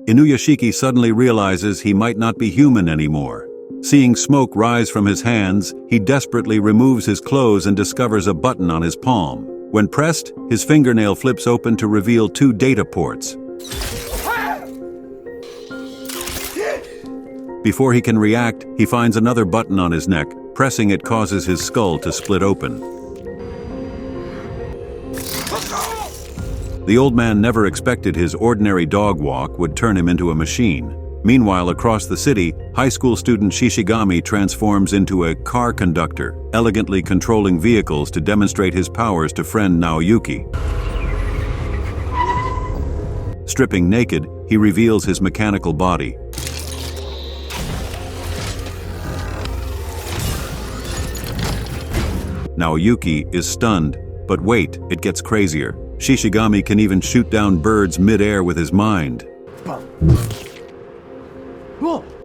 Inuyashiki suddenly realizes he might not be human anymore. Seeing smoke rise from his hands, he desperately removes his clothes and discovers a button on his palm. When pressed, his fingernail flips open to reveal 2 data ports. Before he can react, he finds another button on his neck. Pressing it causes his skull to split open. The old man never expected his ordinary dog walk would turn him into a machine. Meanwhile, across the city, high school student Shishigami transforms into a car conductor, elegantly controlling vehicles to demonstrate his powers to friend Naoyuki. Stripping naked, he reveals his mechanical body. Naoyuki is stunned, but wait, it gets crazier. Shishigami can even shoot down birds mid-air with his mind.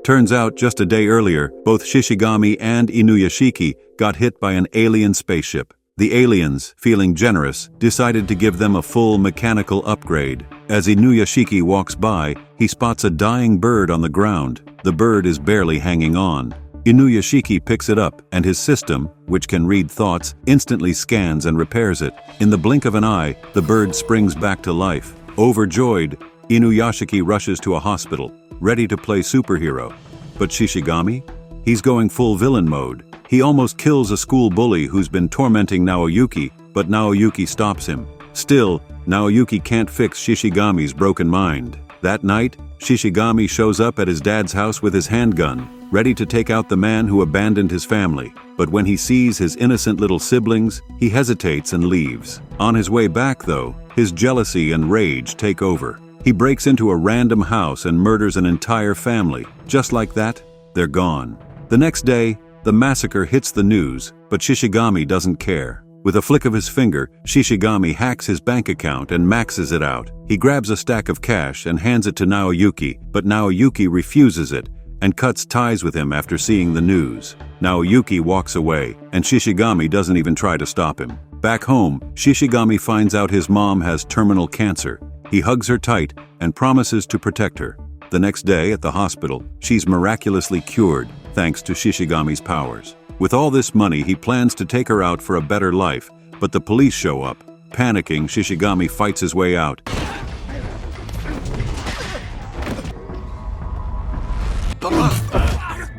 Turns out, just a day earlier, both Shishigami and Inuyashiki got hit by an alien spaceship. The aliens, feeling generous, decided to give them a full mechanical upgrade. As Inuyashiki walks by, he spots a dying bird on the ground. The bird is barely hanging on. Inuyashiki picks it up, and his system, which can read thoughts, instantly scans and repairs it. In the blink of an eye, the bird springs back to life. Overjoyed, Inuyashiki rushes to a hospital, ready to play superhero. But Shishigami? He's going full villain mode. He almost kills a school bully who's been tormenting Naoyuki, but Naoyuki stops him. Still, Naoyuki can't fix Shishigami's broken mind. That night, Shishigami shows up at his dad's house with his handgun, ready to take out the man who abandoned his family. But when he sees his innocent little siblings, he hesitates and leaves. On his way back, though, his jealousy and rage take over. He breaks into a random house and murders an entire family. Just like that, they're gone. The next day, the massacre hits the news, but Shishigami doesn't care. With a flick of his finger, Shishigami hacks his bank account and maxes it out. He grabs a stack of cash and hands it to Naoyuki, but Naoyuki refuses it and cuts ties with him after seeing the news. Naoyuki walks away, and Shishigami doesn't even try to stop him. Back home, Shishigami finds out his mom has terminal cancer. He hugs her tight and promises to protect her. The next day at the hospital, she's miraculously cured, thanks to Shishigami's powers. With all this money, he plans to take her out for a better life, but the police show up. Panicking, Shishigami fights his way out.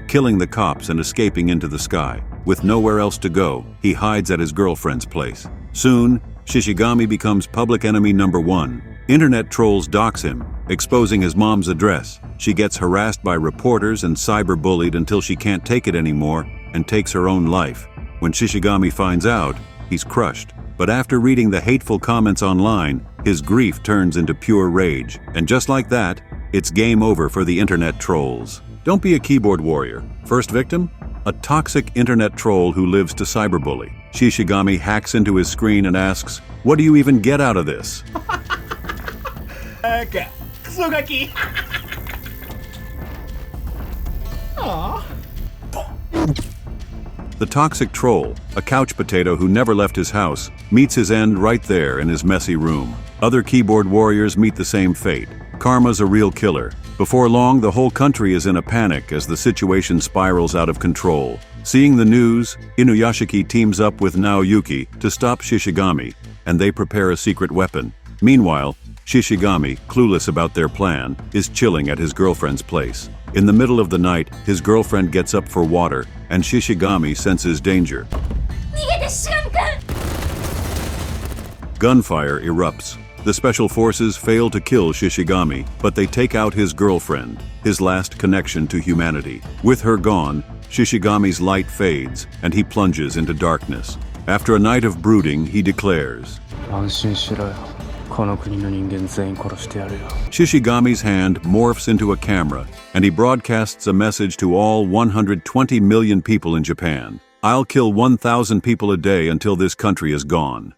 Killing the cops and escaping into the sky. With nowhere else to go, he hides at his girlfriend's place. Soon, Shishigami becomes public enemy number 1. Internet trolls dox him, exposing his mom's address. She gets harassed by reporters and cyberbullied until she can't take it anymore and takes her own life. When Shishigami finds out, he's crushed. But after reading the hateful comments online, his grief turns into pure rage. And just like that, it's game over for the internet trolls. Don't be a keyboard warrior. First victim? A toxic internet troll who lives to cyberbully. Shishigami hacks into his screen and asks, "What do you even get out of this?" The toxic troll, a couch potato who never left his house, meets his end right there in his messy room. Other keyboard warriors meet the same fate. Karma's a real killer. Before long, the whole country is in a panic as the situation spirals out of control. Seeing the news, Inuyashiki teams up with Naoyuki to stop Shishigami, and they prepare a secret weapon. Meanwhile, Shishigami, clueless about their plan, is chilling at his girlfriend's place. In the middle of the night, his girlfriend gets up for water, and Shishigami senses danger. Gunfire erupts. The special forces fail to kill Shishigami, but they take out his girlfriend, his last connection to humanity. With her gone, Shishigami's light fades, and he plunges into darkness. After a night of brooding, he declares, Shishigami's hand morphs into a camera, and he broadcasts a message to all 120 million people in Japan. "I'll kill 1,000 people a day until this country is gone."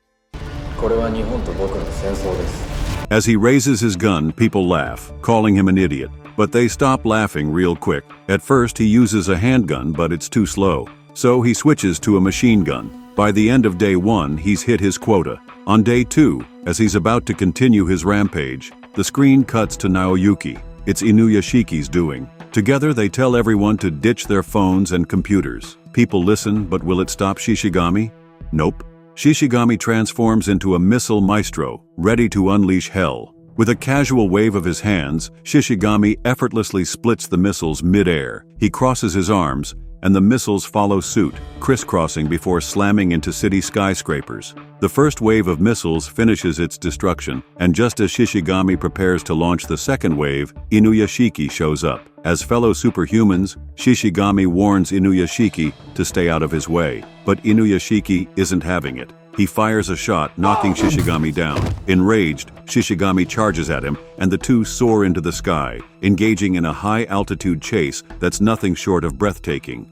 As he raises his gun, people laugh, calling him an idiot. But they stop laughing real quick. At first, he uses a handgun, but it's too slow. So he switches to a machine gun. By the end of day 1, he's hit his quota. On day 2, as he's about to continue his rampage, the screen cuts to Naoyuki. It's Inuyashiki's doing. Together they tell everyone to ditch their phones and computers. People listen, but will it stop Shishigami? Nope. Shishigami transforms into a missile maestro, ready to unleash hell. With a casual wave of his hands, Shishigami effortlessly splits the missiles mid-air. He crosses his arms, and the missiles follow suit, crisscrossing before slamming into city skyscrapers. The first wave of missiles finishes its destruction, and just as Shishigami prepares to launch the second wave, Inuyashiki shows up. As fellow superhumans, Shishigami warns Inuyashiki to stay out of his way, but Inuyashiki isn't having it. He fires a shot, knocking Shishigami down. Enraged, Shishigami charges at him, and the two soar into the sky, engaging in a high-altitude chase that's nothing short of breathtaking.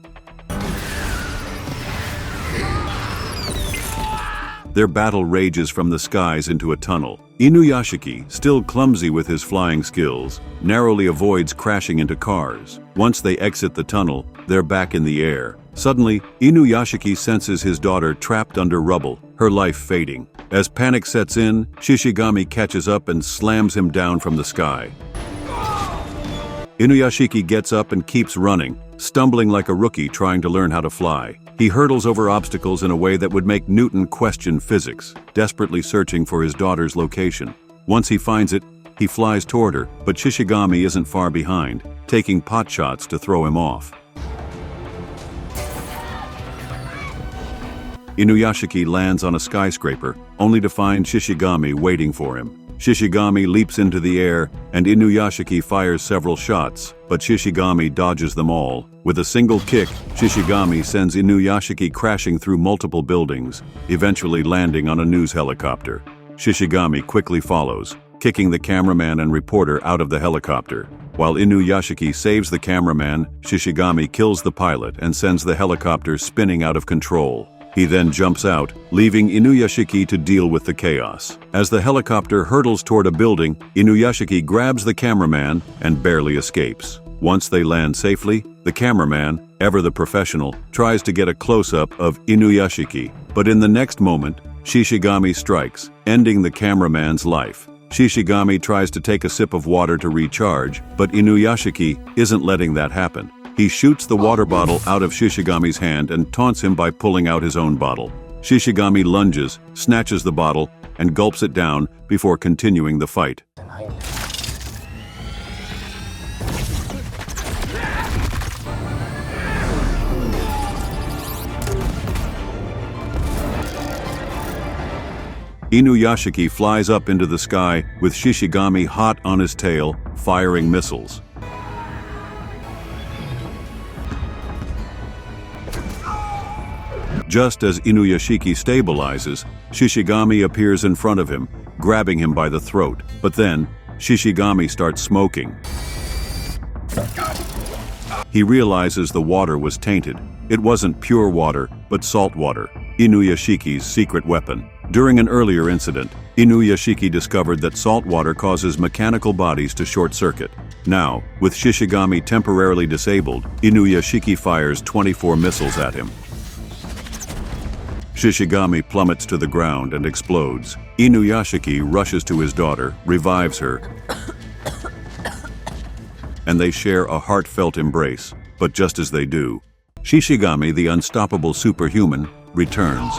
Their battle rages from the skies into a tunnel. Inuyashiki, still clumsy with his flying skills, narrowly avoids crashing into cars. Once they exit the tunnel, they're back in the air. Suddenly, Inuyashiki senses his daughter trapped under rubble, her life fading. As panic sets in, Shishigami catches up and slams him down from the sky. Inuyashiki gets up and keeps running, stumbling like a rookie trying to learn how to fly. He hurdles over obstacles in a way that would make Newton question physics, desperately searching for his daughter's location. Once he finds it, he flies toward her, but Shishigami isn't far behind, taking pot shots to throw him off. Inuyashiki lands on a skyscraper, only to find Shishigami waiting for him. Shishigami leaps into the air, and Inuyashiki fires several shots, but Shishigami dodges them all. With a single kick, Shishigami sends Inuyashiki crashing through multiple buildings, eventually landing on a news helicopter. Shishigami quickly follows, kicking the cameraman and reporter out of the helicopter. While Inuyashiki saves the cameraman, Shishigami kills the pilot and sends the helicopter spinning out of control. He then jumps out, leaving Inuyashiki to deal with the chaos. As the helicopter hurtles toward a building, Inuyashiki grabs the cameraman and barely escapes. Once they land safely, the cameraman, ever the professional, tries to get a close-up of Inuyashiki. But in the next moment, Shishigami strikes, ending the cameraman's life. Shishigami tries to take a sip of water to recharge, but Inuyashiki isn't letting that happen. He shoots the water bottle out of Shishigami's hand and taunts him by pulling out his own bottle. Shishigami lunges, snatches the bottle, and gulps it down before continuing the fight. Inuyashiki flies up into the sky with Shishigami hot on his tail, firing missiles. Just as Inuyashiki stabilizes, Shishigami appears in front of him, grabbing him by the throat. But then, Shishigami starts smoking. He realizes the water was tainted. It wasn't pure water, but salt water, Inuyashiki's secret weapon. During an earlier incident, Inuyashiki discovered that salt water causes mechanical bodies to short-circuit. Now, with Shishigami temporarily disabled, Inuyashiki fires 24 missiles at him. Shishigami plummets to the ground and explodes. Inuyashiki rushes to his daughter, revives her, and they share a heartfelt embrace. But just as they do, Shishigami, the unstoppable superhuman, returns.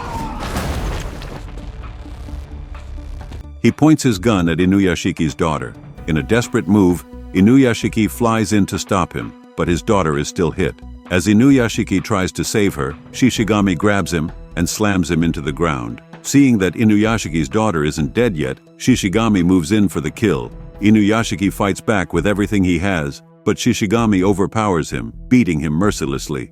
He points his gun at Inuyashiki's daughter. In a desperate move, Inuyashiki flies in to stop him, but his daughter is still hit. As Inuyashiki tries to save her, Shishigami grabs him and slams him into the ground. Seeing that Inuyashiki's daughter isn't dead yet, Shishigami moves in for the kill. Inuyashiki fights back with everything he has, but Shishigami overpowers him, beating him mercilessly.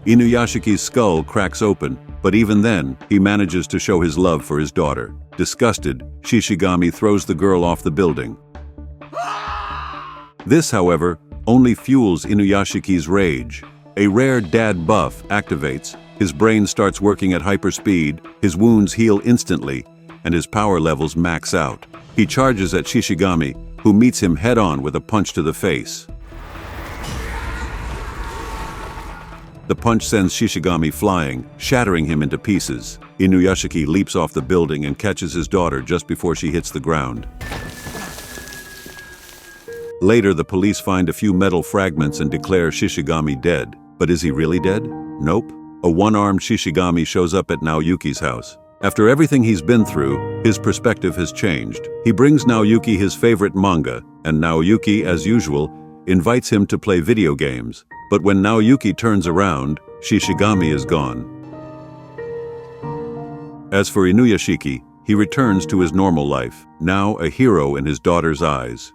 Inuyashiki's skull cracks open, but even then, he manages to show his love for his daughter. Disgusted, Shishigami throws the girl off the building. This, however, only fuels Inuyashiki's rage. A rare dad buff activates, his brain starts working at hyperspeed, his wounds heal instantly, and his power levels max out. He charges at Shishigami, who meets him head-on with a punch to the face. The punch sends Shishigami flying, shattering him into pieces. Inuyashiki leaps off the building and catches his daughter just before she hits the ground. Later, the police find a few metal fragments and declare Shishigami dead. But is he really dead? Nope. A one-armed Shishigami shows up at Naoyuki's house. After everything he's been through, his perspective has changed. He brings Naoyuki his favorite manga, and Naoyuki, as usual, invites him to play video games. But when Naoyuki turns around, Shishigami is gone. As for Inuyashiki, he returns to his normal life, now a hero in his daughter's eyes.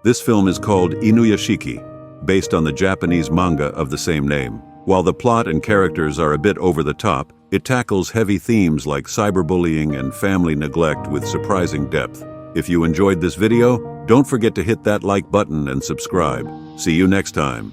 This film is called Inuyashiki, based on the Japanese manga of the same name. While the plot and characters are a bit over the top, it tackles heavy themes like cyberbullying and family neglect with surprising depth. If you enjoyed this video, don't forget to hit that like button and subscribe. See you next time.